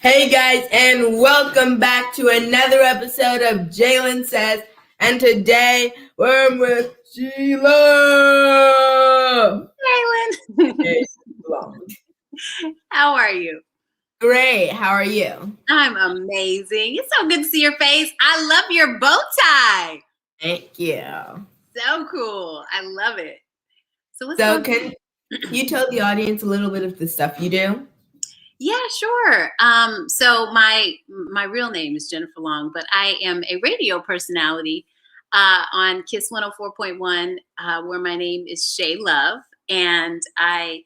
Hey guys, and welcome back to another episode of Jalen Says. And today we're with Sheila. Jalen. Hey, How are you? great. How are you? I'm amazing. It's so good to see your face. I love your bow tie. Thank you. So cool. I love it. So what's So, going can you tell the audience a little bit of the stuff you do? Yeah, sure. So my real name is Jennifer Long, but I am a radio personality on Kiss 104.1, where my name is Shay Love, and I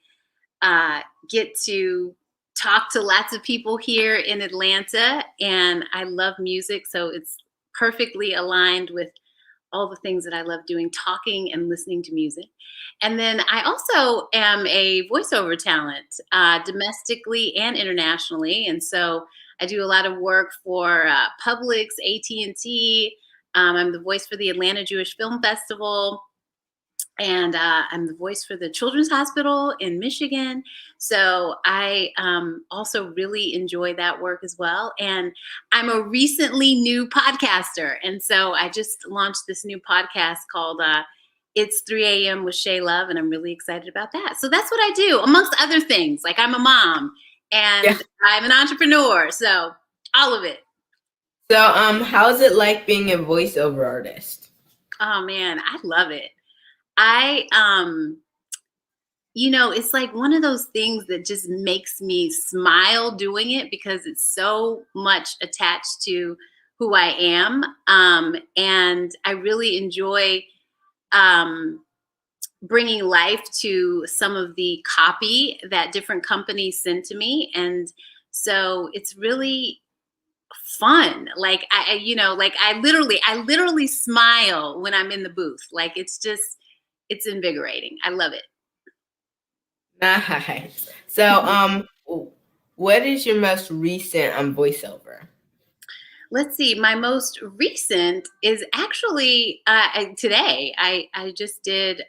get to talk to lots of people here in Atlanta, and I love music, so it's perfectly aligned with all the things that I love doing, talking and listening to music. And then I also am a voiceover talent, domestically and internationally. And so I do a lot of work for Publix, AT&T. I'm the voice for the Atlanta Jewish Film Festival. And I'm the voice for the Children's Hospital in Michigan. So I also really enjoy that work as well. And I'm a recently new podcaster. And so I just launched this new podcast called It's 3 a.m. with Shay Love. And I'm really excited about that. So that's what I do, amongst other things. Like I'm a mom and I'm an entrepreneur. So all of it. So, how is it like being a voiceover artist? Oh, man, I love it. It's like one of those things that just makes me smile doing it because it's so much attached to who I am. And I really enjoy bringing life to some of the copy that different companies send to me. And so it's really fun. Like I literally smile when I'm in the booth. Like it's invigorating. I love it. Nice. So, what is your most recent voiceover? Let's see. My most recent is actually today. I just did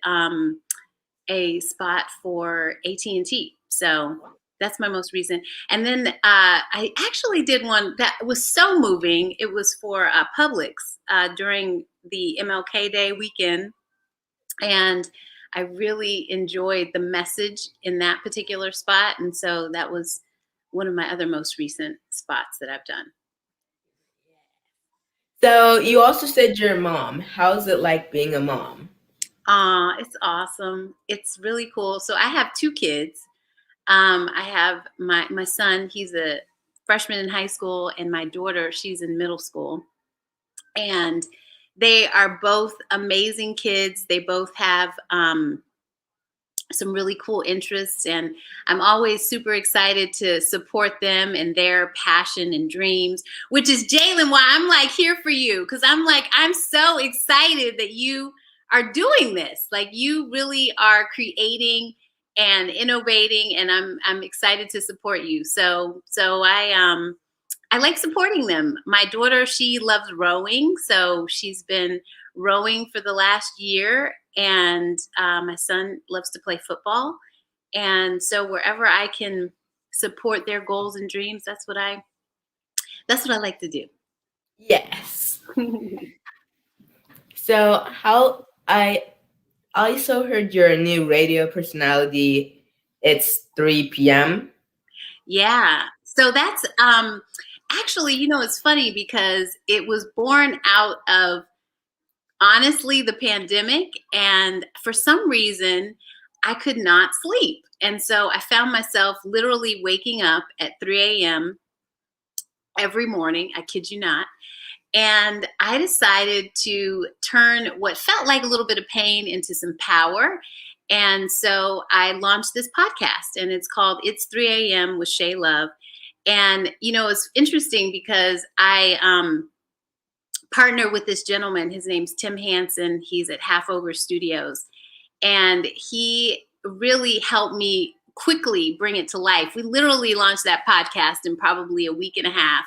a spot for AT&T. So that's my most recent. And then I actually did one that was so moving. It was for Publix during the MLK Day weekend. And I really enjoyed the message in that particular spot. And so that was one of my other most recent spots that I've done. So, you also said you're a mom. How's it like being a mom? It's awesome. It's really cool. So I have two kids. I have my son, he's a freshman in high school, and my daughter, she's in middle school. And they are both amazing kids. They both have some really cool interests, and I'm always super excited to support them and their passion and dreams, which is Jalen why I'm like here for you, because I'm so excited that you are doing this. Like you really are creating and innovating, and I'm excited to support you. So I like supporting them. My daughter, she loves rowing, so she's been rowing for the last year, and my son loves to play football. And so wherever I can support their goals and dreams, that's what I like to do. Yes. So, how I also heard you're a new radio personality. It's 3 p.m. Yeah. So that's actually, it's funny because it was born out of honestly the pandemic, and for some reason I could not sleep. And so I found myself literally waking up at 3 a.m. every morning. I kid you not. And I decided to turn what felt like a little bit of pain into some power. And so I launched this podcast, and it's called It's 3 a.m. with Shay Love. And, it's interesting because I partner with this gentleman. His name's Tim Hansen. He's at Half Over Studios. And he really helped me quickly bring it to life. We literally launched that podcast in probably a week and a half.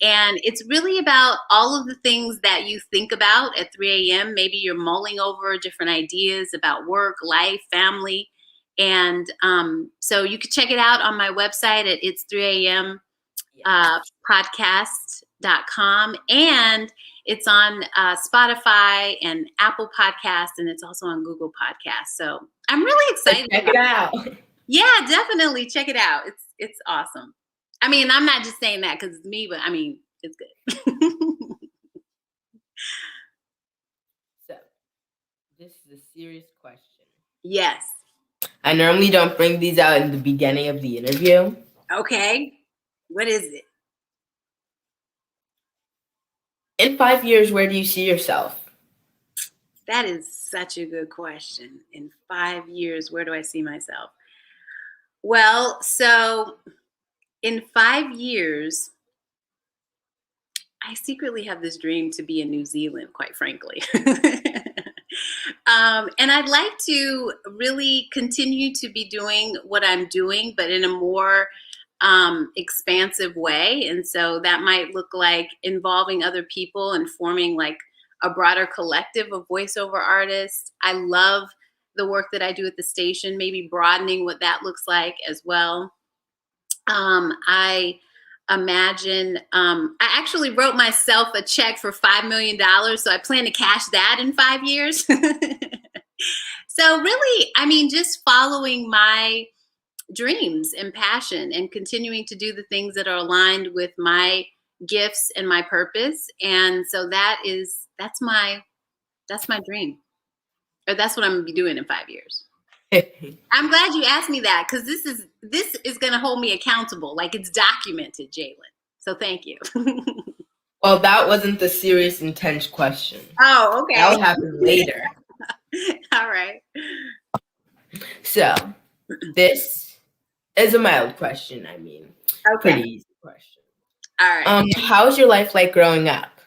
And it's really about all of the things that you think about at 3 a.m. Maybe you're mulling over different ideas about work, life, family. And so you can check it out on my website at It's 3 a.m. podcast.com, and it's on Spotify and Apple Podcasts, and it's also on Google Podcasts. So I'm really excited. Check it out. Yeah, definitely check it out. It's awesome. I mean, I'm not just saying that because it's me, but I mean, it's good. So, this is a serious question. Yes. I normally don't bring these out in the beginning of the interview. Okay. What is it? In 5 years, where do you see yourself? That is such a good question. In 5 years, where do I see myself? Well, so in 5 years, I secretly have this dream to be in New Zealand, quite frankly. And I'd like to really continue to be doing what I'm doing, but in a more expansive way. And so that might look like involving other people and forming like a broader collective of voiceover artists. I love the work that I do at the station, maybe broadening what that looks like as well. I imagine, I actually wrote myself a check for $5 million. So I plan to cash that in 5 years. So really, I mean, just following my dreams and passion and continuing to do the things that are aligned with my gifts and my purpose. And so that's my dream, or that's what I'm gonna be doing in 5 years. I'm glad you asked me that, because this is going to hold me accountable. Like, it's documented, JALEN. So thank you. Well, that wasn't the serious, intense question. Oh, okay. That will happen later. All right. So, this is a mild question. I mean, Okay. pretty easy question. All right. How's your life like growing up?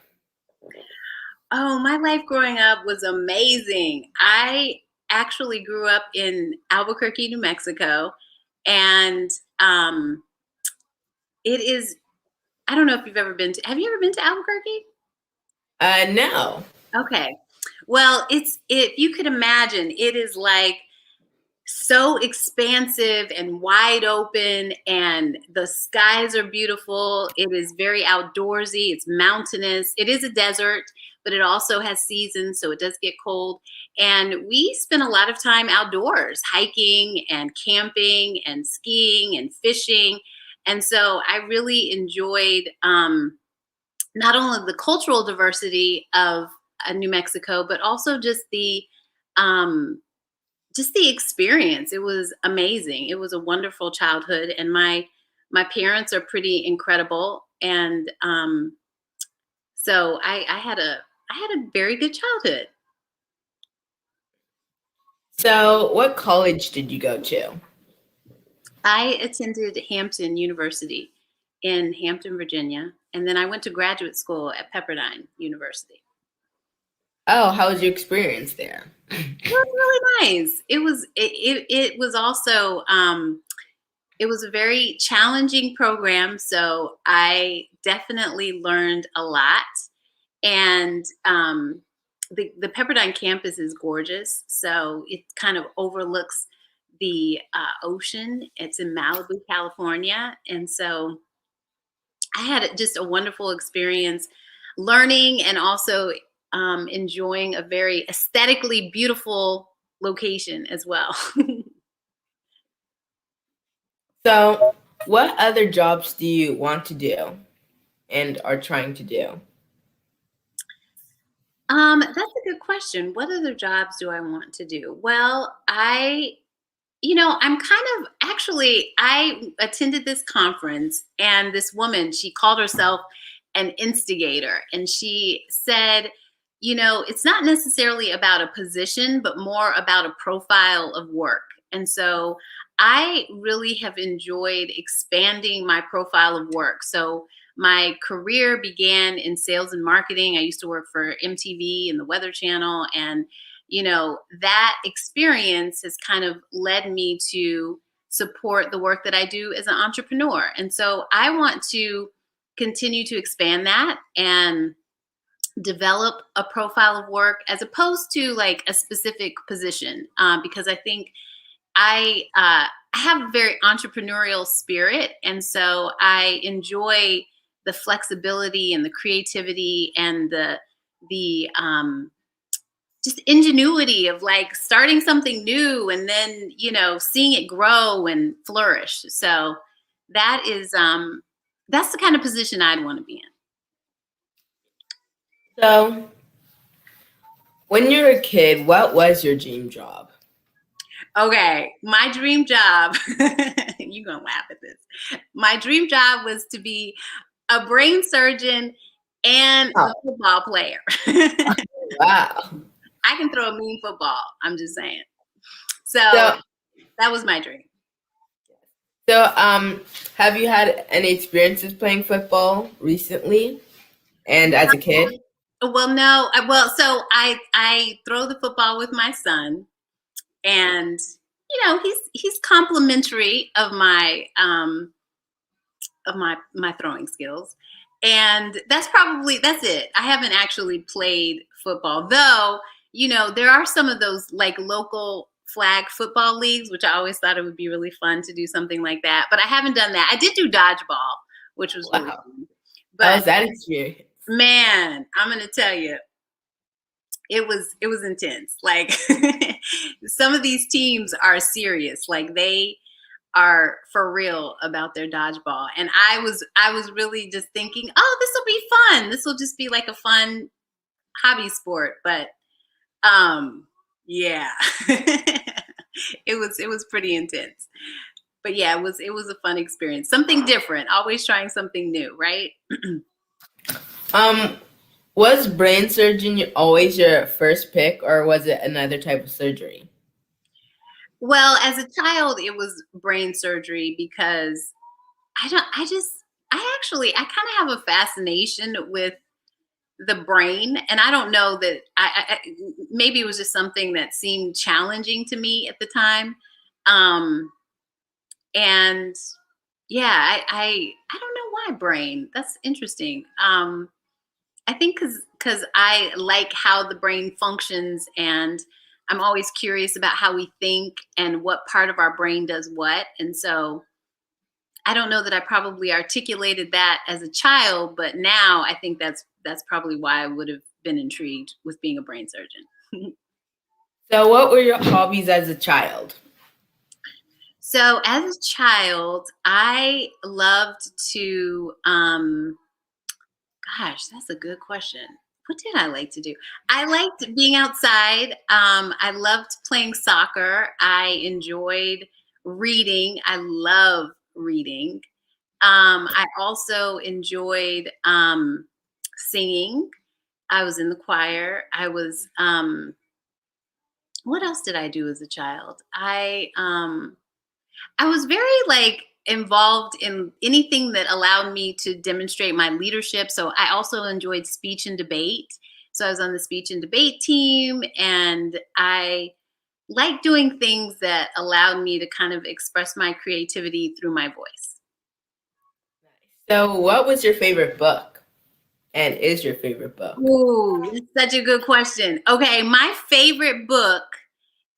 Oh, my life growing up was amazing. I actually grew up in Albuquerque, New Mexico, and it is, I don't know if you've ever been to, have you ever been to Albuquerque? No. Okay. Well, if you could imagine, it is like so expansive and wide open, and the skies are beautiful. It is very outdoorsy. It's mountainous. It is a desert, but it also has seasons, so it does get cold. And we spend a lot of time outdoors, hiking and camping and skiing and fishing. And so I really enjoyed not only the cultural diversity of New Mexico, but also just the experience. It was amazing. It was a wonderful childhood, and my parents are pretty incredible. And so I had a very good childhood. So, what college did you go to? I attended Hampton University in Hampton, Virginia, and then I went to graduate school at Pepperdine University. Oh, how was your experience there? It was really nice. It was also it was a very challenging program, so I definitely learned a lot. And the Pepperdine campus is gorgeous, so it kind of overlooks the ocean. It's in Malibu, California, and so I had just a wonderful experience learning and also enjoying a very aesthetically beautiful location as well. So, what other jobs do you want to do and are trying to do? That's a good question. What other jobs do I want to do? Well, I'm kind of actually, I attended this conference, and this woman, she called herself an instigator, and she said, it's not necessarily about a position, but more about a profile of work. And so I really have enjoyed expanding my profile of work. So my career began in sales and marketing. I used to work for MTV and the Weather Channel, and that experience has kind of led me to support the work that I do as an entrepreneur. And so I want to continue to expand that and develop a profile of work as opposed to like a specific position, because I think I have a very entrepreneurial spirit, and so I enjoy the flexibility and the creativity and the just ingenuity of like starting something new and then seeing it grow and flourish. So that is that's the kind of position I'd want to be in. So, when you were a kid, what was your dream job? Okay, my dream job, you're gonna laugh at this. My dream job was to be a brain surgeon and Oh, a football player. wow. I can throw a mean football, I'm just saying. So So, that was my dream. have you had any experiences playing football recently and as a kid? Well, no, so I throw the football with my son, and he's complimentary of my throwing skills, and that's it. I haven't actually played football, though. There are some of those like local flag football leagues, which I always thought it would be really fun to do something like that, but I haven't done that. I did do dodgeball, which was really Wow. fun. How But was that experience? man, I'm gonna tell you, it was intense. Like some of these teams are serious. Like they are for real about their dodgeball. And I was really just thinking, oh, this will be fun. This will just be like a fun hobby sport. But yeah. it was pretty intense. But yeah, it was a fun experience. Something different, always trying something new, right? Um, was brain surgery always your first pick, or was it another type of surgery? Well, as a child, it was brain surgery because I kind of have a fascination with the brain, and I don't know that maybe it was just something that seemed challenging to me at the time. Um, and yeah, I don't know why brain. That's interesting. I think because I like how the brain functions, and I'm always curious about how we think and what part of our brain does what. And so I don't know that I probably articulated that as a child, but now I think that's probably why I would have been intrigued with being a brain surgeon. So, what were your hobbies as a child? So as a child, I loved to gosh, that's a good question. What did I like to do? I liked being outside. I loved playing soccer. I enjoyed reading. I love reading. I also enjoyed singing. I was in the choir. What else did I do as a child? I was very like involved in anything that allowed me to demonstrate my leadership. So I also enjoyed speech and debate. So I was on the speech and debate team, and I like doing things that allowed me to kind of express my creativity through my voice. So, what was your favorite book? And is your favorite book? Ooh, that's such a good question. Okay, my favorite book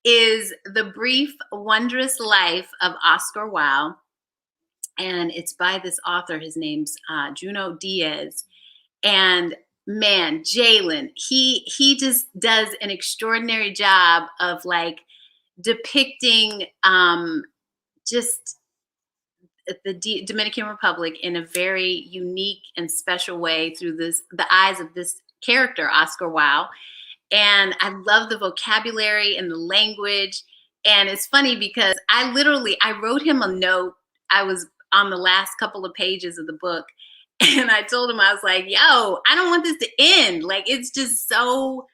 is The Brief Wondrous Life of Oscar Wilde. And it's by this author. His name's Junot Diaz. And man, JALEN, he just does an extraordinary job of like depicting just the Dominican Republic in a very unique and special way through the eyes of this character, Oscar Wilde. And I love the vocabulary and the language. And it's funny because I wrote him a note. I was on the last couple of pages of the book, and I told him, I was like, yo, I don't want this to end. Like, it's just so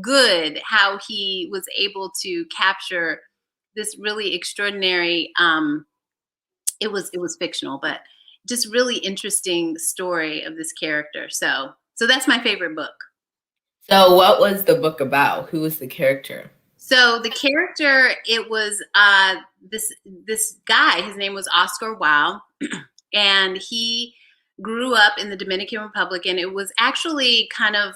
good how he was able to capture this really extraordinary it was fictional, but just really interesting story of this character. So that's my favorite book. So, what was the book about? Who was the character? So the character, it was this guy. His name was Oscar Wilde, and he grew up in the Dominican Republic. And it was actually kind of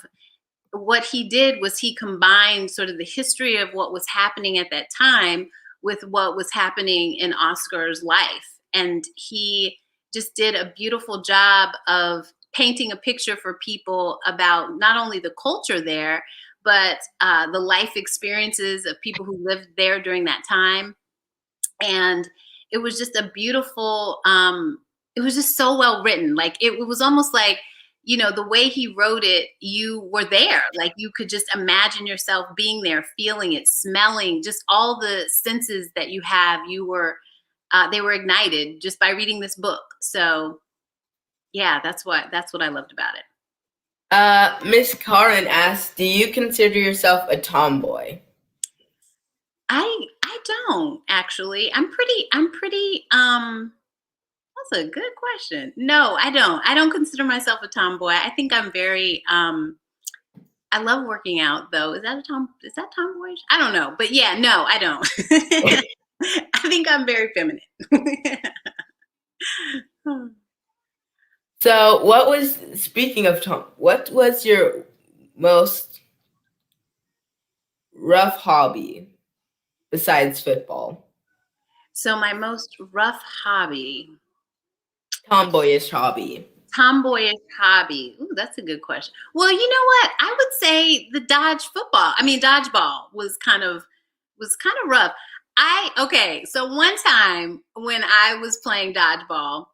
what he did was he combined sort of the history of what was happening at that time with what was happening in Oscar's life. And he just did a beautiful job of painting a picture for people about not only the culture there, but the life experiences of people who lived there during that time. And it was just a beautiful, it was just so well written. Like it was almost like, the way he wrote it, you were there. Like you could just imagine yourself being there, feeling it, smelling, just all the senses that you have. They were ignited just by reading this book. So yeah, that's what I loved about it. Miss Karen asks, do you consider yourself a tomboy? I don't actually. I'm pretty that's a good question. No, I don't. I don't consider myself a tomboy. I think I'm very I love working out though. Is that tomboyish? I don't know. But yeah, no, I don't. I think I'm very feminine. So speaking of what was your most rough hobby besides football? So my most rough hobby. Tomboyish hobby. Ooh, that's a good question. Well, you know what? I would say the dodgeball was kind of rough. So one time when I was playing dodgeball,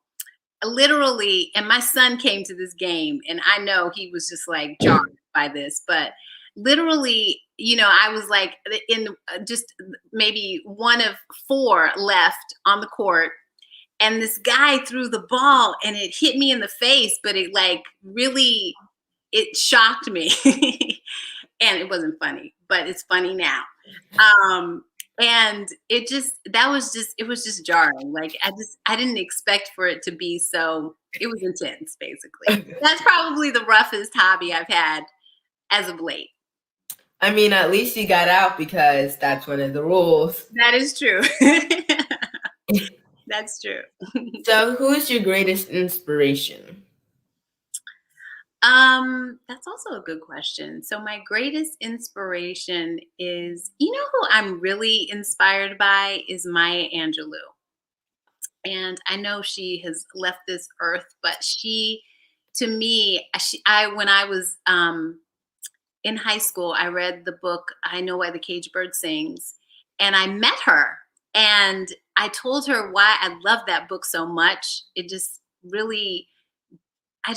literally, and my son came to this game, and I know he was just like jarred by this, but literally, I was like in just maybe one of 4 left on the court. And this guy threw the ball and it hit me in the face, but it shocked me. And it wasn't funny, but it's funny now. And it was just jarring. Like I didn't expect for it to be so, it was intense basically. That's probably the roughest hobby I've had as of late. I mean, at least you got out because that's one of the rules. That is true. That's true. So who is your greatest inspiration? That's also a good question. So my greatest inspiration is, who I'm really inspired by is Maya Angelou. And I know she has left this earth, but to me, when I was in high school, I read the book, I Know Why the Caged Bird Sings, and I met her. And I told her why I loved that book so much. It just really, I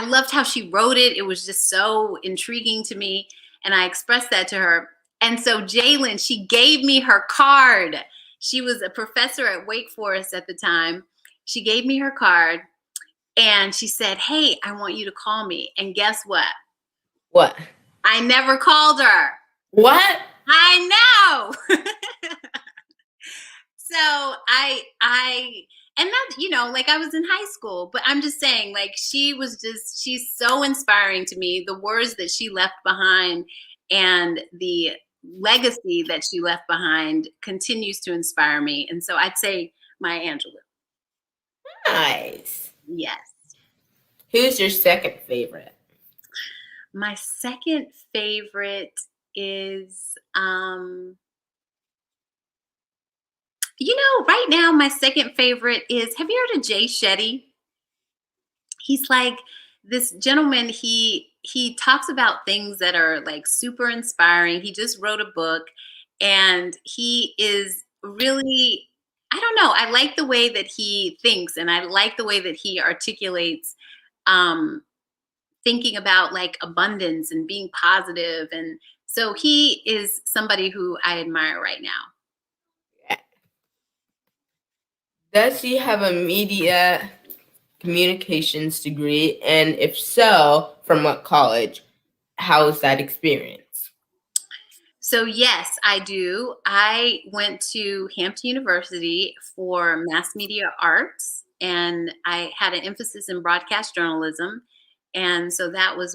loved how she wrote it. It was just so intriguing to me. And I expressed that to her. And so JALEN, she gave me her card. She was a professor at Wake Forest at the time. She gave me her card and she said, "Hey, I want you to call me." And guess what? What? I never called her. What? I know. So and that, like I was in high school, but I'm just saying, like, she's so inspiring to me. The words that she left behind and the legacy that she left behind continues to inspire me. And so I'd say Maya Angelou. Nice. Yes. Who's your second favorite? My second favorite is, right now, my second favorite is, have you heard of Jay Shetty? He's like this gentleman. He talks about things that are like super inspiring. He just wrote a book and he is really, I don't know. I like the way that he thinks and I like the way that he articulates thinking about like abundance and being positive. And so he is somebody who I admire right now. Does he have a media communications degree? And if so, from what college? How is that experience? So yes, I do. I went to Hampton University for mass media arts, and I had an emphasis in broadcast journalism. And so that was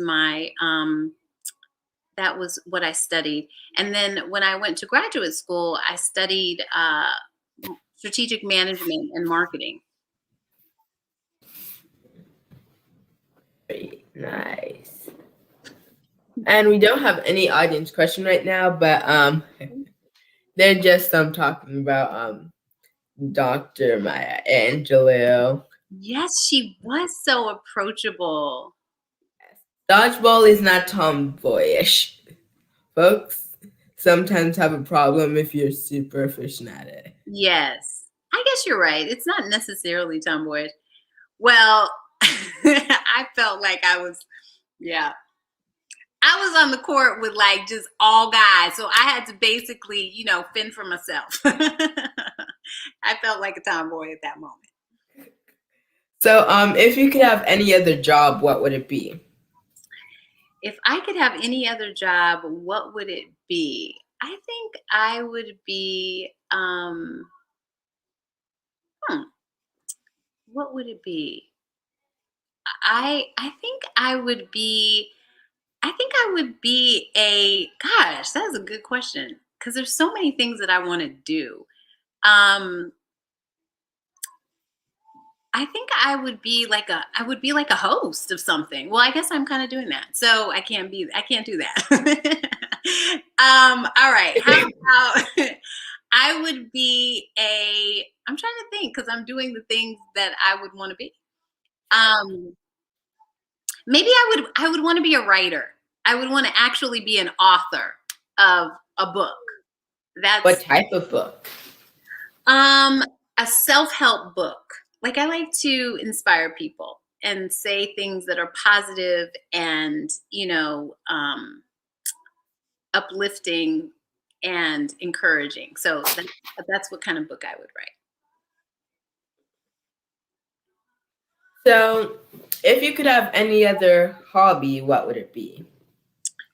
that was what I studied. And then when I went to graduate school, I studied strategic management and marketing. Very nice. And we don't have any audience question right now, but They're just talking about Dr. Maya Angelou. Yes, she was so approachable. Dodgeball is not tomboyish. Folks sometimes have a problem if you're super efficient at it. Yes, I guess you're right. It's not necessarily tomboyish. Well, I felt like I was on the court with like just all guys. So I had to basically, fend for myself. I felt like a tomboy at that moment. So, if you could have any other job, what would it be? If I could have any other job, what would it be? I think I would be, what would it be? I think I would be gosh, that is a good question. Because there's so many things that I want to do. I think I would be like a host of something. Well, I guess I'm kind of doing that. So I can't do that. All right. How about I would be I'm trying to think because I'm doing the things that I would want to be. Maybe I would want to be a writer. I would want to actually be an author of a book. What type of book? A self-help book. Like I like to inspire people and say things that are positive and, uplifting and encouraging. So that's what kind of book I would write. So, if you could have any other hobby, what would it be?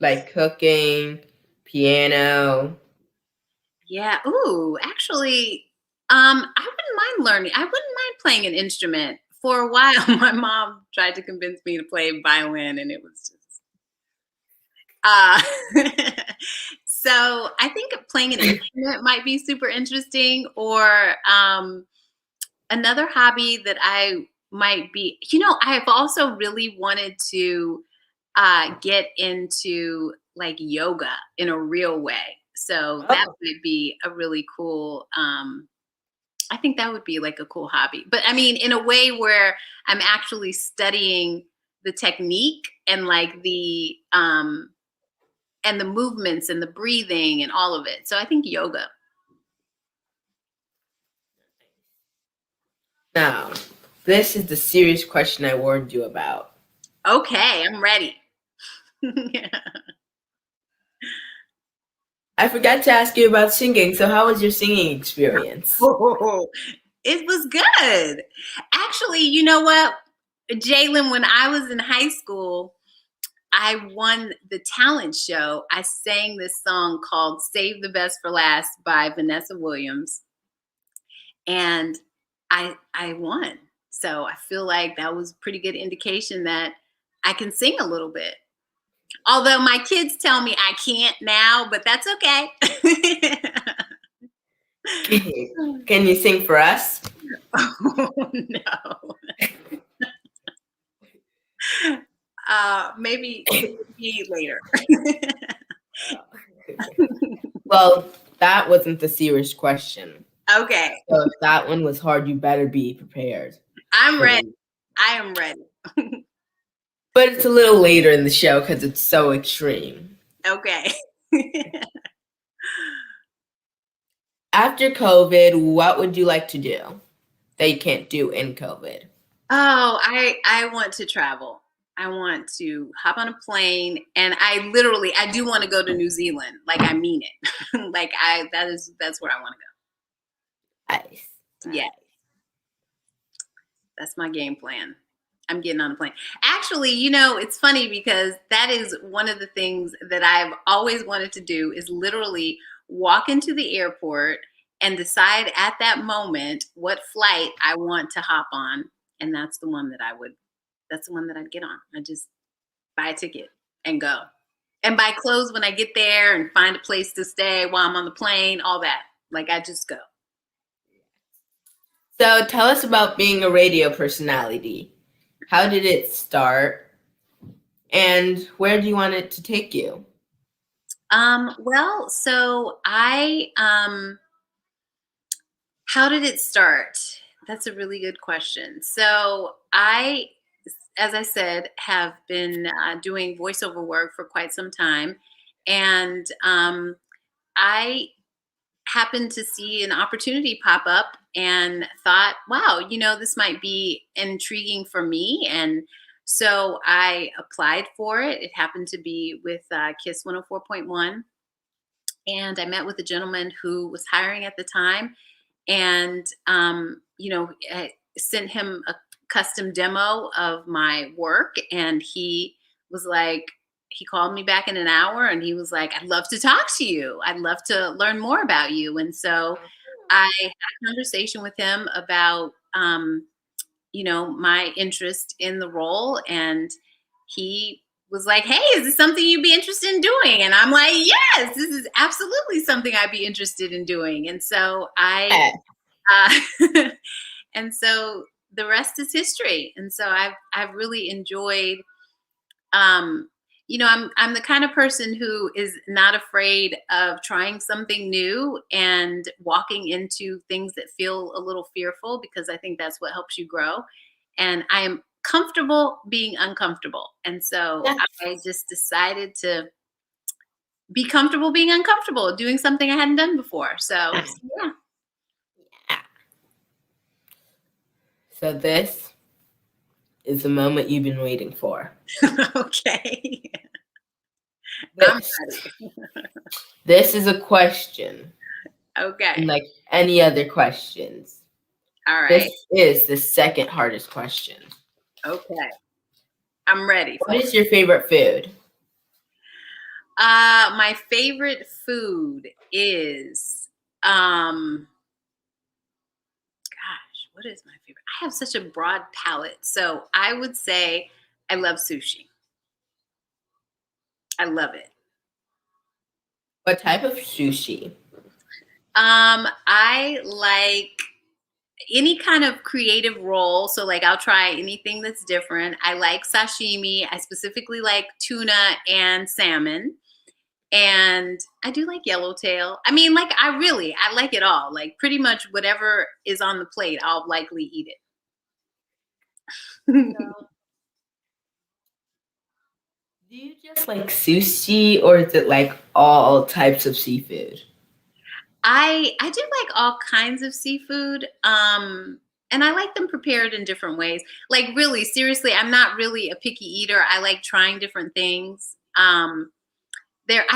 Like cooking, piano. Yeah. Ooh, actually, I wouldn't mind learning. I wouldn't mind playing an instrument. For a while, my mom tried to convince me to play violin, and it was just. So I think playing an instrument might be super interesting, or another hobby that I might be. I've also really wanted to get into like yoga in a real way. So that would be a really cool. I think that would be like a cool hobby. But I mean, in a way where I'm actually studying the technique and like the movements and the breathing and all of it. So I think yoga. Now, this is the serious question I warned you about. Okay, I'm ready. I forgot to ask you about singing. So, how was your singing experience? It was good. Actually, you know what, JALEN, when I was in high school, I won the talent show. I sang this song called Save the Best for Last by Vanessa Williams. And I won. So I feel like that was a pretty good indication that I can sing a little bit. Although my kids tell me I can't now, but that's okay. Can you sing for us? Oh, no. Maybe later. Well, that wasn't the serious question. Okay. So if that one was hard, you better be prepared. I'm ready. I am ready. But it's a little later in the show because it's so extreme. Okay. After COVID, what would you like to do that you can't do in COVID? Oh, I want to travel. I want to hop on a plane, and I do want to go to New Zealand. Like I mean it. That's where I want to go. Nice. Yeah. That's my game plan. I'm getting on a plane. Actually, it's funny because that is one of the things that I've always wanted to do is literally walk into the airport and decide at that moment what flight I want to hop on. And that's the one that I'd get on. I just buy a ticket and go. And buy clothes when I get there and find a place to stay while I'm on the plane, all that. Like I just go. So tell us about being a radio personality. How did it start? And where do you want it to take you? Well, so how did it start? That's a really good question. So as I said, have been doing voiceover work for quite some time, and I happened to see an opportunity pop up and thought, wow, this might be intriguing for me. And so I applied for it. It happened to be with KISS 104.1. And I met with a gentleman who was hiring at the time. And, I sent him a custom demo of my work. And he called me back in an hour and he was like, I'd love to talk to you. I'd love to learn more about you. And so I had a conversation with him about, my interest in the role. And he was like, hey, is this something you'd be interested in doing? And I'm like, yes, this is absolutely something I'd be interested in doing. And so and so the rest is history. And so I've really enjoyed, I'm the kind of person who is not afraid of trying something new and walking into things that feel a little fearful, because I think that's what helps you grow. And I am comfortable being uncomfortable. And so I just decided to be comfortable being uncomfortable, doing something I hadn't done before. So yeah. So this is the moment you've been waiting for. Okay. This is a question. Okay. Like any other questions. All right. This is the second hardest question. Okay. I'm ready. What is your favorite food? My favorite food is, gosh, what is my favorite? I have such a broad palette. So I would say I love sushi. I love it. What type of sushi? I like any kind of creative roll. So like I'll try anything that's different. I like sashimi. I specifically like tuna and salmon. And I do like yellowtail. I mean, like I like it all. Like pretty much whatever is on the plate, I'll likely eat it. Do you just like sushi, or is it like all types of seafood? I do like all kinds of seafood. And I like them prepared in different ways. Like really, seriously, I'm not really a picky eater. I like trying different things. I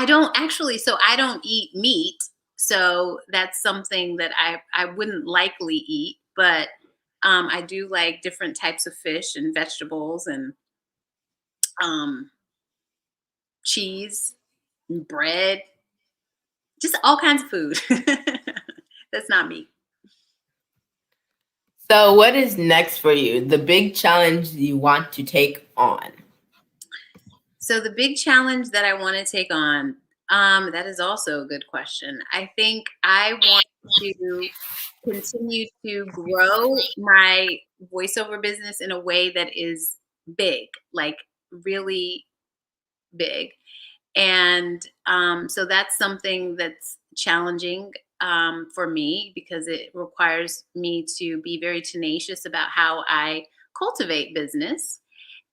don't eat meat. So that's something that I wouldn't likely eat, but I do like different types of fish and vegetables and cheese and bread, just all kinds of food. That's not me. So what is next for you? The big challenge you want to take on? So the big challenge that I want to take on, that is also a good question. I think I want to continue to grow my voiceover business in a way that is big, like really big. And so that's something that's challenging for me, because it requires me to be very tenacious about how I cultivate business.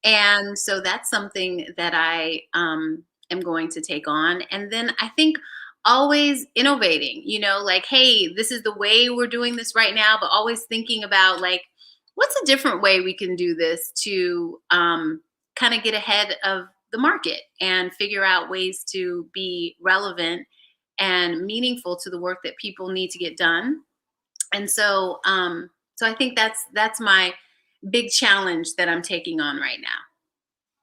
And so that's something that I am going to take on. And then I think always innovating, like, hey, this is the way we're doing this right now, but always thinking about like, what's a different way we can do this to kind of get ahead of the market and figure out ways to be relevant and meaningful to the work that people need to get done. And so, so I think that's my big challenge that I'm taking on right now.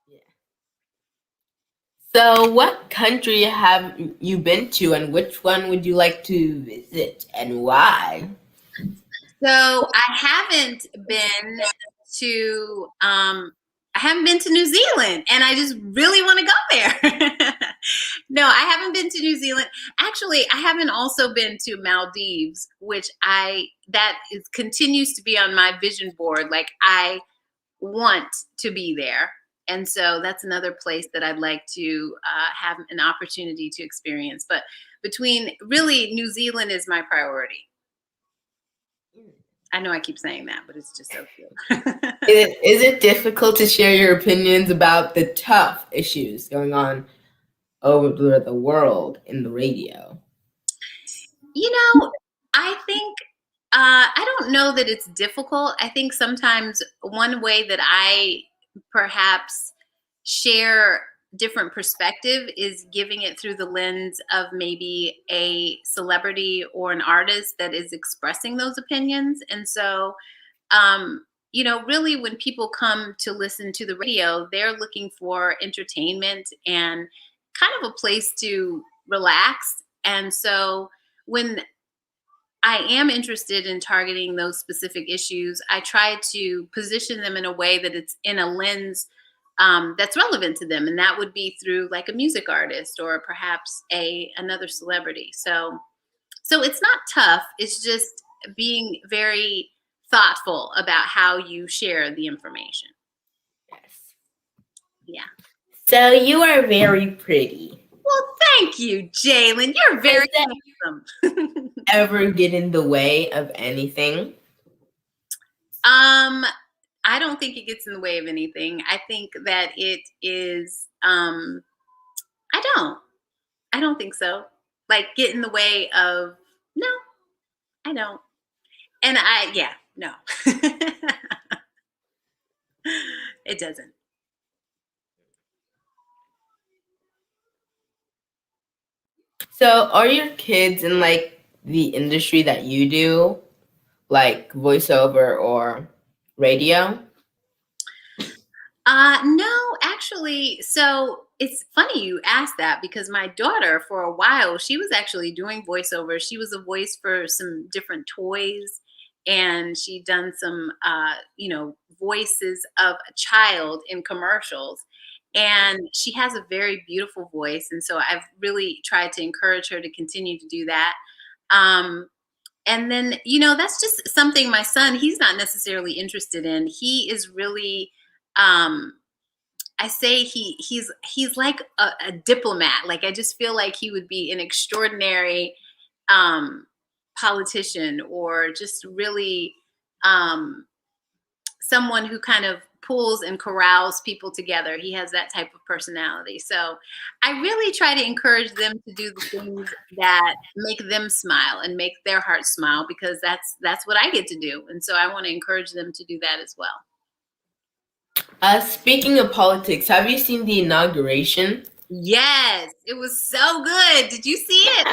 Yeah. So what country have you been to, and which one would you like to visit, and why? So I haven't been to New Zealand, and I just really want to go there. No, I haven't been to New Zealand. Actually, I haven't also been to Maldives, which continues to be on my vision board. Like I want to be there. And so that's another place that I'd like to have an opportunity to experience. But between really, New Zealand is my priority. I know I keep saying that, but it's just so cute. Is it difficult to share your opinions about the tough issues going on over the world in the radio? You know, I think I don't know that it's difficult. I think sometimes one way that I perhaps share different perspective is giving it through the lens of maybe a celebrity or an artist that is expressing those opinions. And so, really, when people come to listen to the radio, they're looking for entertainment and kind of a place to relax. And so, when I am interested in targeting those specific issues, I try to position them in a way that it's in a lens that's relevant to them, and that would be through like a music artist or perhaps another celebrity. So it's not tough. It's just being very thoughtful about how you share the information. Yes. Yeah. So you are very pretty. Well, thank you, Jalen. You're very handsome. Ever get in the way of anything? I don't think it gets in the way of anything. I think that it is. I don't think so. Like get in the way of. No, I don't. And no, it doesn't. So are your kids in like the industry that you do, like voiceover or radio? No, actually, so it's funny you asked that because my daughter, for a while, she was actually doing voiceover. She was a voice for some different toys, and she'd done some, voices of a child in commercials. And she has a very beautiful voice, and so I've really tried to encourage her to continue to do that. Um, and then, that's just something my son, he's not necessarily interested in. He is really um I say he's like a diplomat. Like I just feel like he would be an extraordinary um, politician, or just really um, someone who kind of pulls and corrals people together. He has that type of personality. So I really try to encourage them to do the things that make them smile and make their hearts smile, because that's what I get to do. And so I want to encourage them to do that as well. Speaking of politics, have you seen the inauguration? Yes, it was so good. Did you see it?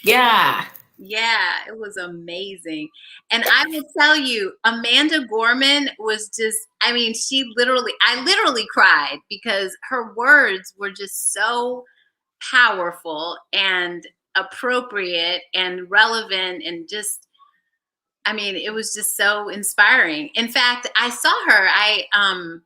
Yeah. Yeah, it was amazing. And I will tell you, Amanda Gorman was just, I mean, I literally cried because her words were just so powerful and appropriate and relevant, and just, I mean, it was just so inspiring. In fact, I saw her. I am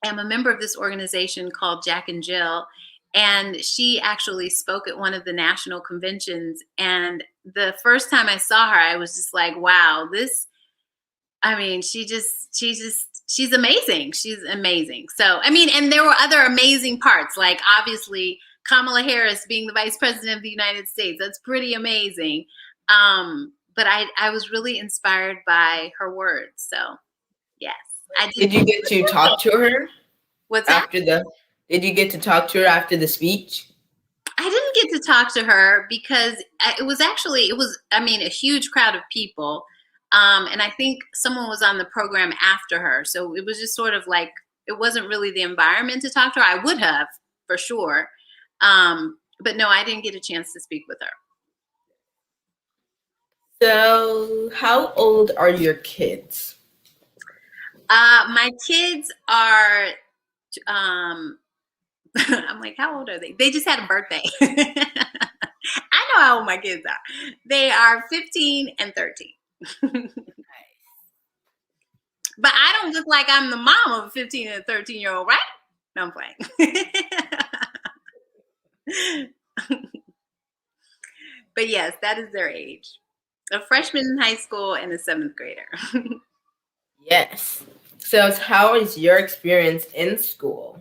a member of this organization called Jack and Jill, and she actually spoke at one of the national conventions. And the first time I saw her, I was just like, wow, she's amazing. She's amazing. So, I mean, and there were other amazing parts, like obviously Kamala Harris being the vice president of the United States. That's pretty amazing. But I was really inspired by her words. So, yes. Did you get to talk to her? What's that? Did you get to talk to her after the speech? I didn't get to talk to her because it was a huge crowd of people. And I think someone was on the program after her. So it was just sort of like, it wasn't really the environment to talk to her. I would have, for sure. But no, I didn't get a chance to speak with her. So, how old are your kids? My kids are, I'm like, how old are they? They just had a birthday. I know how old my kids are. They are 15 and 13. But I don't look like I'm the mom of a 15 and a 13-year-old, right? No, I'm playing. But yes, that is their age. A freshman in high school and a 7th grader. Yes. So, how is your experience in school?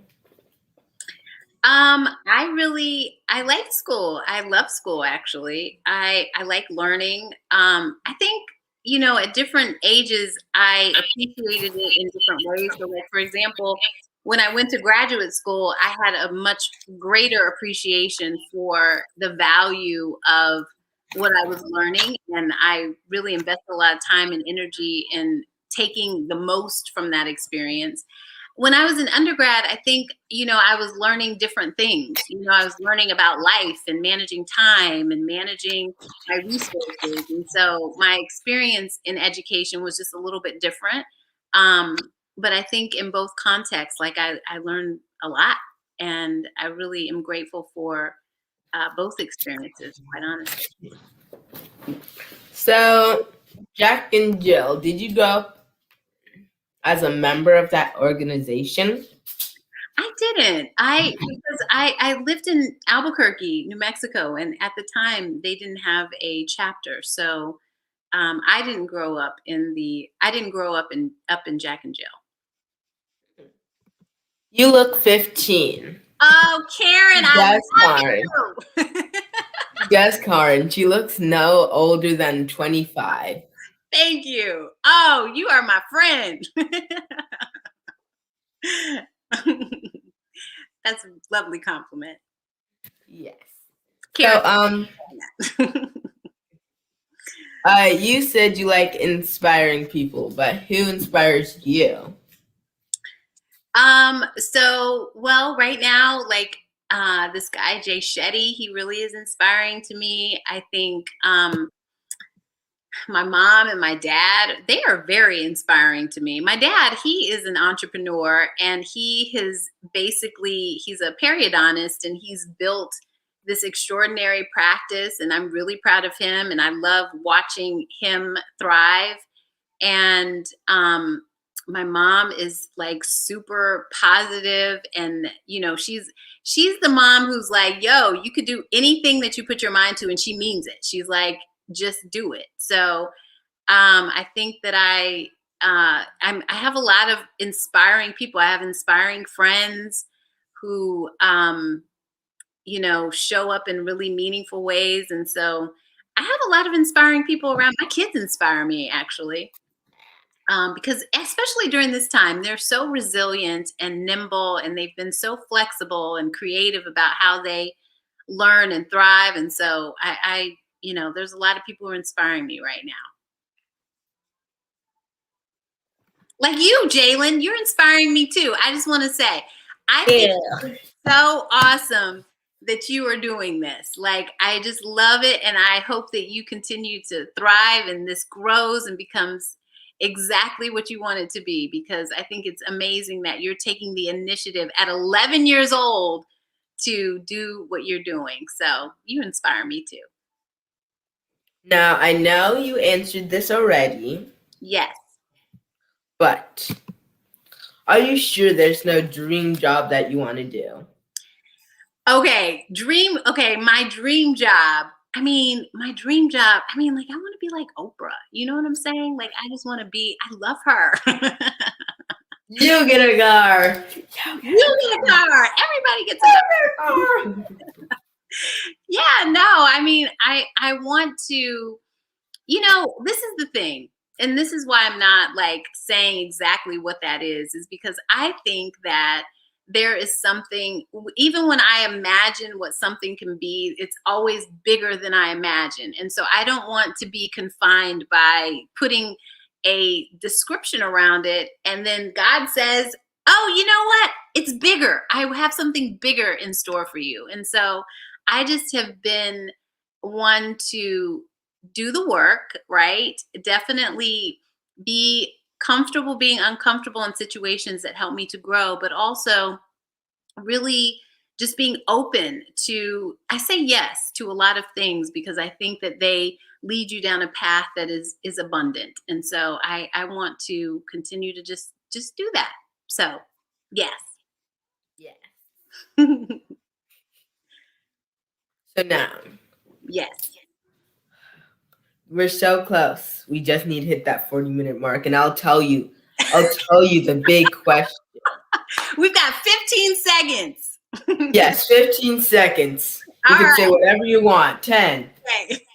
I like school. I love school actually. I like learning. I think, at different ages I appreciated it in different ways. So like for example, when I went to graduate school, I had a much greater appreciation for the value of what I was learning, and I really invested a lot of time and energy in taking the most from that experience. When I was in undergrad, I think, I was learning different things. I was learning about life and managing time and managing my resources. And so my experience in education was just a little bit different. Um, but I think in both contexts, like I learned a lot, and I really am grateful for both experiences, quite honestly. So, Jack and Jill, did you go as a member of that organization? I didn't. I lived in Albuquerque, New Mexico, and at the time they didn't have a chapter. So I didn't grow up up in Jack and Jill. You look 15. Oh, Karen, I Yes, Karen. love you. Yes, Karen. She looks no older than 25. Thank you. Oh, you are my friend. That's a lovely compliment. Yes. Karen. So, you said you like inspiring people, but who inspires you? Well, right now, like this guy Jay Shetty, he really is inspiring to me. I think my mom and my dad, they are very inspiring to me. My dad, he is an entrepreneur, and he's a periodontist, and he's built this extraordinary practice, and I'm really proud of him, and I love watching him thrive. And my mom is like super positive, and she's the mom who's like, yo, you could do anything that you put your mind to, and she means it. She's like, just do it. So I think that I have a lot of inspiring people. I have inspiring friends who show up in really meaningful ways, and so I have a lot of inspiring people around. My kids inspire me, actually. Because especially during this time, they're so resilient and nimble, and they've been so flexible and creative about how they learn and thrive. And so there's a lot of people who are inspiring me right now. Like you, Jalen, you're inspiring me too. I just want to say, I think it's so awesome that you are doing this. Like, I just love it. And I hope that you continue to thrive and this grows and becomes exactly what you want it to be, because I think it's amazing that you're taking the initiative at 11 years old to do what you're doing. So you inspire me too. Now, I know you answered this already, Yes. but are you sure there's no dream job that you want to do? Okay, my dream job. Like, I want to be like Oprah. You know what I'm saying? Like, I just want to I love her. You get a car. You get a car. Everybody gets a car. Yeah, no, I want to, this is the thing. And this is why I'm not like saying exactly what that is because I think that there is something, even when I imagine what something can be, it's always bigger than I imagine. And so I don't want to be confined by putting a description around it. And then God says, oh, you know what? It's bigger. I have something bigger in store for you. And so I just have been one to do the work, right? Definitely be comfortable being uncomfortable in situations that help me to grow, but also really just being open to, I say yes to a lot of things because I think that they lead you down a path that is abundant. And so I want to continue to just do that. So yes. Yeah. Yes. So now, Yes. we're so close. We just need to hit that 40-minute mark, and I'll tell you I'll tell you the big question. We've got 15 seconds. Yes, 15 seconds. You All can say right. whatever you want. 10.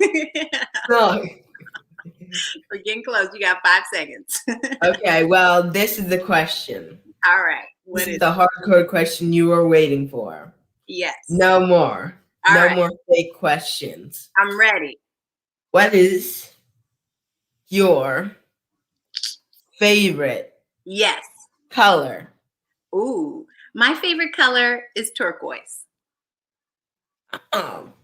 Okay. No. We're getting close. You got 5 seconds. Okay, well, this is the question. All right. This What is is the hardcore question you were waiting for. Yes. No more. All No right. more fake questions. I'm ready. What is your favorite Yes. color? Ooh. My favorite color is turquoise. Um,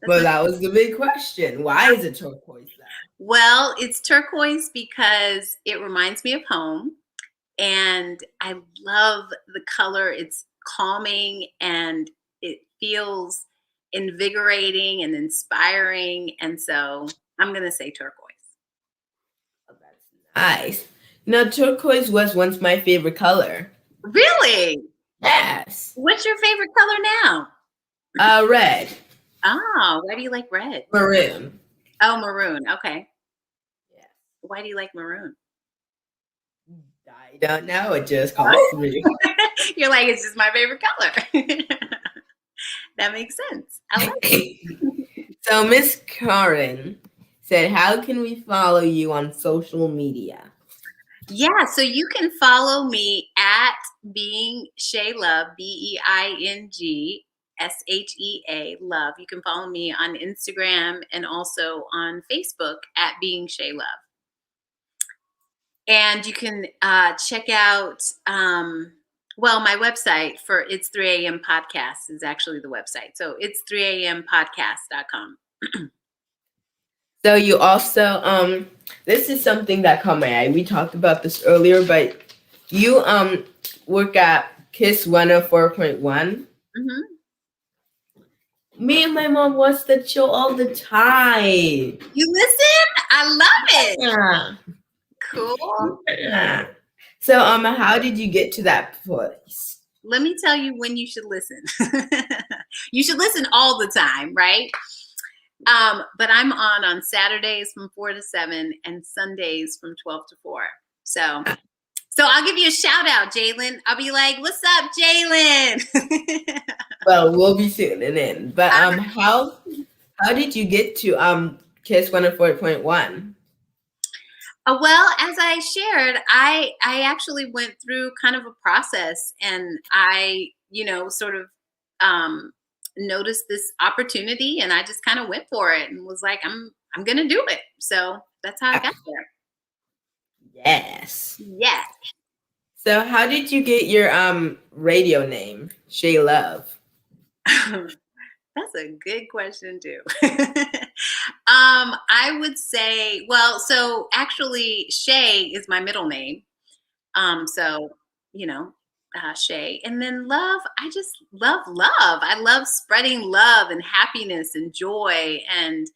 That's well, my- that was the big question. Why is it turquoise though? Well, it's turquoise because it reminds me of home. And I love the color. It's calming and it feels invigorating and inspiring. And so I'm going to say turquoise. Oh, that's nice. No, turquoise was once my favorite color. Really? Yes. What's your favorite color now? Red. Oh, why do you like red? Maroon. Oh, maroon. Okay. Yeah. Why do you like maroon? I don't know. It just calls me. You're like, it's just my favorite color. That makes sense. I like it. So Miss Karen said, "How can we follow you on social media?" Yeah, so you can follow me at Being Shay Love, BeingShea Love. You can follow me on Instagram and also on Facebook at Being Shay Love. And you can check out, my website for It's 3 a.m. Podcast is actually the website. So it's 3ampodcast.com. So you also this is something that caught my eye. We talked about this earlier, but you work at Kiss 104.1. Mm-hmm. Me and my mom watch that show all the time. You listen? I love it. Yeah. Cool. Yeah. So how did you get to that place? Let me tell you when you should listen. You should listen all the time, right? But I'm on Saturdays from 4 to 7 and Sundays from 12 to 4. So I'll give you a shout out, Jalen. I'll be like, "What's up, Jalen?" Well, we'll be tuning in. But how did you get to Kiss 104.1? Well, as I shared, I actually went through kind of a process, and I, sort of noticed this opportunity, and I just kind of went for it and was like, I'm gonna do it. So that's how I got there. Yes. Yeah. So how did you get your radio name, Shay Love? That's a good question too. I would say, well, so actually Shay is my middle name. So, Shay. And then love, I just love love. I love spreading love and happiness and joy. And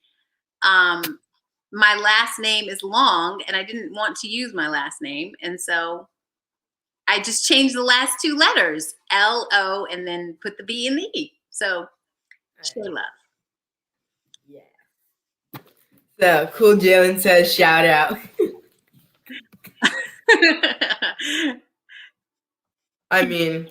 my last name is long and I didn't want to use my last name. And so I just changed the last 2 letters, L-O, and then put the B in the E. So Shay Love. Yeah. So Cool Jalen says shout out. I mean,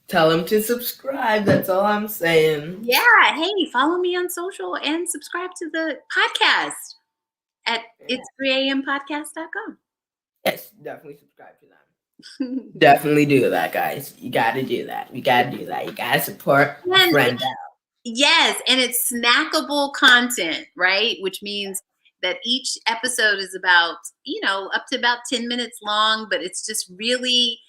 tell him to subscribe. That's all I'm saying. Yeah. Hey, follow me on social and subscribe to the podcast at it's 3ampodcast.com. Yes, definitely subscribe to them. Definitely do that, guys. You got to do that. You got to do that. You got to support a friend out. Yes, and it's snackable content, right? Which means that each episode is about, up to about 10 minutes long, but it's just really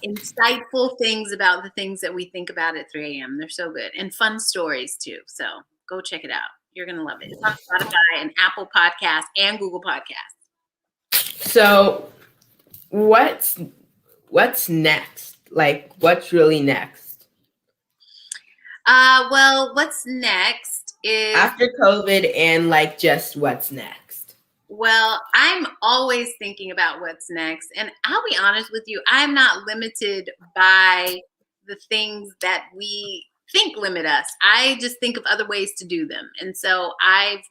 insightful things about the things that we think about at 3 a.m. They're so good. And fun stories too. So go check it out. You're going to love it. It's on Spotify and Apple Podcasts and Google Podcasts. So what's next? Like, what's really next? Well, what's next is after COVID and like just what's next? Well, I'm always thinking about what's next. And I'll be honest with you, I'm not limited by the things that we think limit us. I just think of other ways to do them. And so I've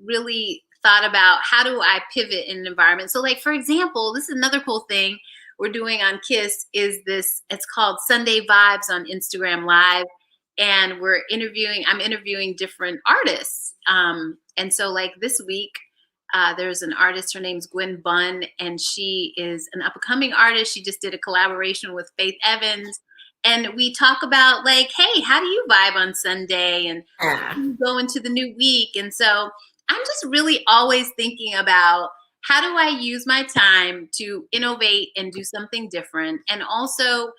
really thought about how do I pivot in an environment. So like, for example, this is another cool thing we're doing on KISS is this, it's called Sunday Vibes on Instagram Live. And I'm interviewing different artists. And so like this week, there's an artist, her name's Gwen Bunn, and she is an up and coming artist. She just did a collaboration with Faith Evans. And we talk about like, hey, how do you vibe on Sunday? And Yeah. go into the new week. And so I'm just really always thinking about how do I use my time to innovate and do something different, and also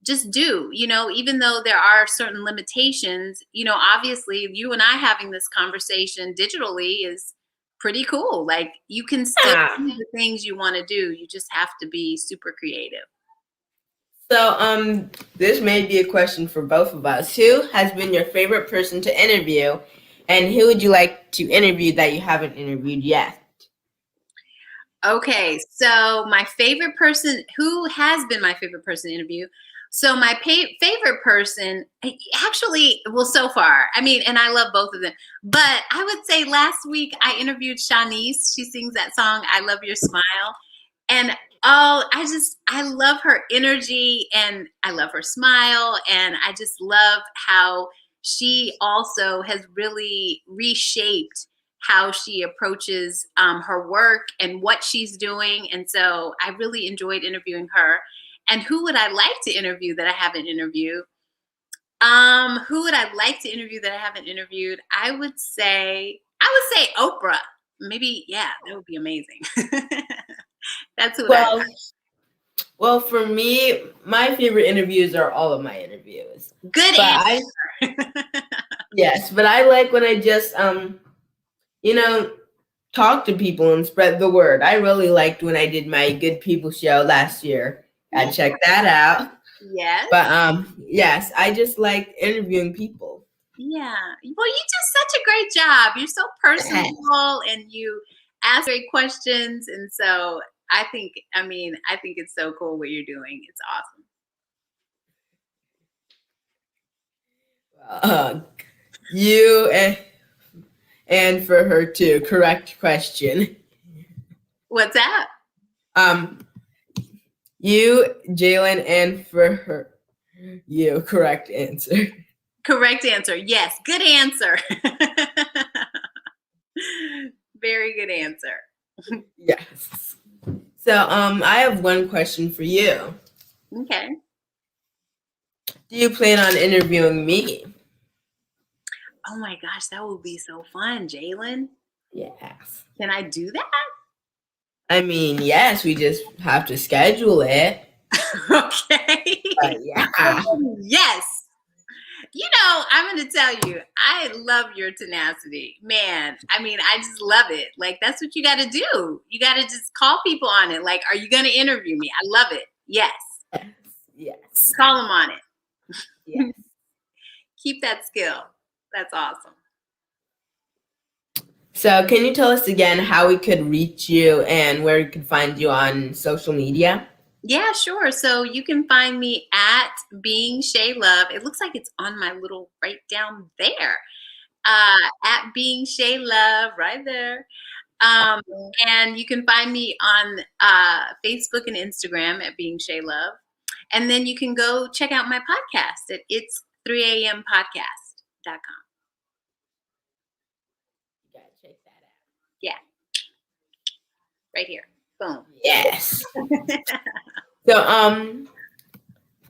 just do, even though there are certain limitations, obviously you and I having this conversation digitally is pretty cool. Like you can still do the things you want to do. You just have to be super creative. So this may be a question for both of us. Who has been your favorite person to interview, and who would you like to interview that you haven't interviewed yet? Okay, so my favorite person, who has been my favorite person to interview? So my favorite person, actually, well, so far, I mean, and I love both of them, but I would say last week I interviewed Shanice. She sings that song, I Love Your Smile. And I love her energy and I love her smile. And I just love how she also has really reshaped how she approaches her work and what she's doing. And so I really enjoyed interviewing her. And who would I like to interview that I haven't interviewed? Who would I like to interview that I haven't interviewed? I would say Oprah. Maybe, yeah, that would be amazing. That's what I like. Well, for me, my favorite interviews are all of my interviews. Good answer. Yes, but I like when I just talk to people and spread the word. I really liked when I did my Good People show last year. I checked that out. Yes. But yes, I just like interviewing people. Yeah. Well, you did such a great job. You're so personable and you ask great questions. And so I think it's so cool what you're doing. It's awesome. You and for her too. Correct question. What's that? You, Jalen, and for her, you. Correct answer. Correct answer. Yes. Good answer. Very good answer. Yes. So I have one question for you. Okay. Do you plan on interviewing me? Oh my gosh, that would be so fun, Jalen. Yes. Can I do that? I mean, yes, we just have to schedule it. Okay. Yeah. Yes. I'm going to tell you, I love your tenacity, man. I mean, I just love it. Like, that's what you got to do. You got to just call people on it. Like, are you going to interview me? I love it. Yes. Yes. Call them on it. Yes. Keep that skill. That's awesome. So can you tell us again how we could reach you and where we could find you on social media? Yeah, sure. So you can find me at Being Shay Love. It looks like it's on my little right down there. At Being Shay Love, right there. And you can find me on Facebook and Instagram at Being Shay Love. And then you can go check out my podcast at It's 3 a.m. podcast.com. You gotta check that out. Yeah. Right here. Boom. Yes. So,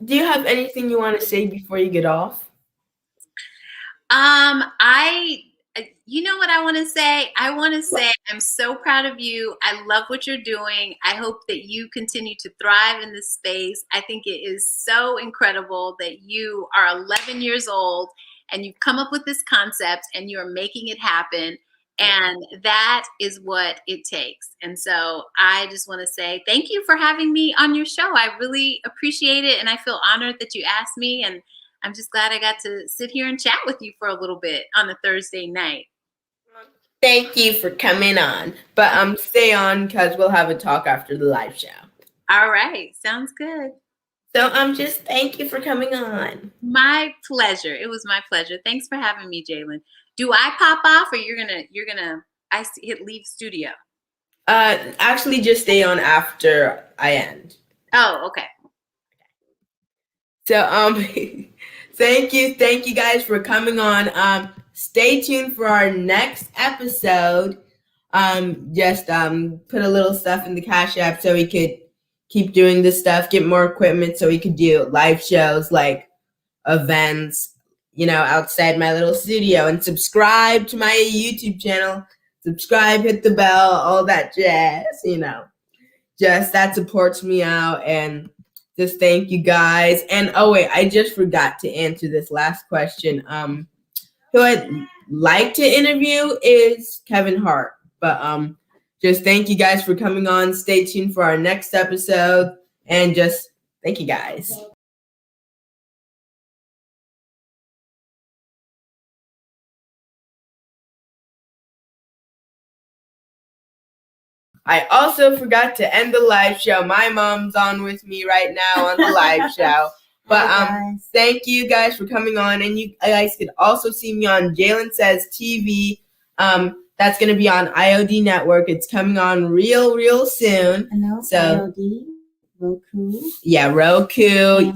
do you have anything you want to say before you get off? You know what I want to say? I want to say I'm so proud of you. I love what you're doing. I hope that you continue to thrive in this space. I think it is so incredible that you are 11 years old and you've come up with this concept and you're making it happen. And that is what it takes. And so I just want to say thank you for having me on your show. I really appreciate it. And I feel honored that you asked me. And I'm just glad I got to sit here and chat with you for a little bit on a Thursday night. Thank you for coming on. But stay on because we'll have a talk after the live show. All right. Sounds good. So just thank you for coming on. My pleasure. It was my pleasure. Thanks for having me, Jalen. Do I pop off or you're gonna hit leave studio? Actually, just stay on after I end. Oh, okay. So thank you guys for coming on. Stay tuned for our next episode. Just put a little stuff in the Cash App so we could keep doing this stuff, get more equipment so we could do live shows like events, outside my little studio. And subscribe to my YouTube channel. Subscribe, hit the bell, all that jazz, Just that supports me out, and just thank you guys. And oh wait, I just forgot to answer this last question. Who I'd like to interview is Kevin Hart. But just thank you guys for coming on. Stay tuned for our next episode, and just thank you guys. I also forgot to end the live show. My mom's on with me right now on the live show. But thank you guys for coming on, and you guys could also see me on Jalen Says TV. That's gonna be on IOD Network. It's coming on real soon. So IOD, Roku. Yeah, Roku,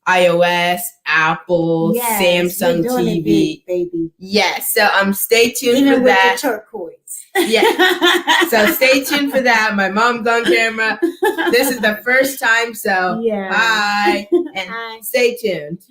iOS, Apple, Yes, Samsung we're doing TV. it big, baby. Yes, so stay tuned Even for with that. the turquoise. Yeah. So stay tuned for that. My mom's on camera. This is the first time, so Yeah. bye. And Bye. stay tuned.